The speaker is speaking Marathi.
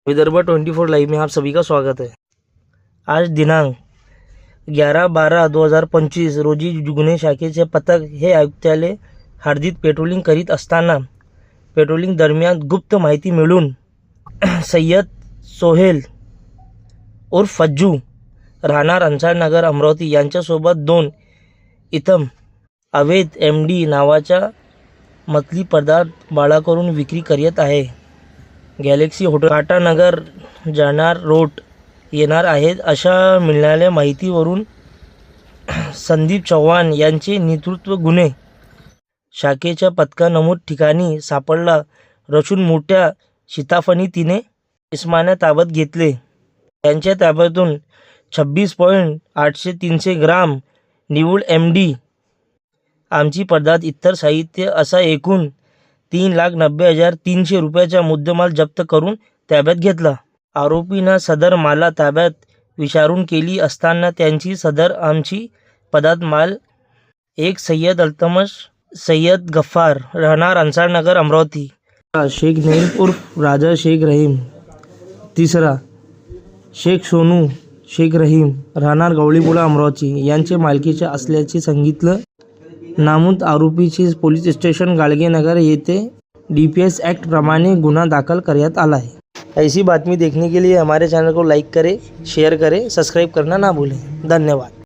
विदर्भ 24 लाइव में आप सभी का स्वागत है। आज दिनांक 11/12/2025 रोजी गुन्हे शाखेचे पथक हे आयुक्तालय हद्दीत पेट्रोलिंग करीत असताना पेट्रोलिंग दरम्यान गुप्त माहिती मिळून सय्यद सोहेल उर्फ फज्जू राहणार अंसाळनगर अमरावती यांच्यासोबत 2 इतम अवैध MD नावाच्या मतली पदार्थ बाळाकडून विक्री करीत आहे। गॅलेक्सी हॉटेल टाटानगर जाणार रोड येणार आहेत अशा मिळालेल्या माहितीवरून संदीप चव्हाण यांचे नेतृत्व गुन्हे शाखेच्या पथका नमूद ठिकाणी सापडला रचून मोठ्या शिताफणी तिने इसमाने ताब्यात घेतले। त्यांच्या ताब्यातून 26.803 ग्राम निवड MD आमची पदार्थ इतर साहित्य असा एकूण 3,90,300 रुपयाचा मुद्देमाल जप्त करून ताब्यात घेतला। आरोपींना सदर माला ताब्यात विचारून केली असताना त्यांची सदर आमची पदार्थ माल एक सय्यद अल्तमश सय्यद गफ्फार राहणार अंसाळनगर अमरावती, शेख नईम उर्फ राजा शेख रहीम, तिसरा शेख सोनू शेख रहीम राहणार गवळीपुरा अमरावती यांचे मालकीचे असल्याचे सांगितलं। नामूद आरोपीचे पोलीस स्टेशन गाडगेनगर येथे DPS एक्ट प्रमाणे गुन्हा दाखल करण्यात आला है। ऐसी बातमी देखने के लिए हमारे चैनल को लाइक करें, शेयर करें, सब्सक्राइब करना ना भूलें। धन्यवाद।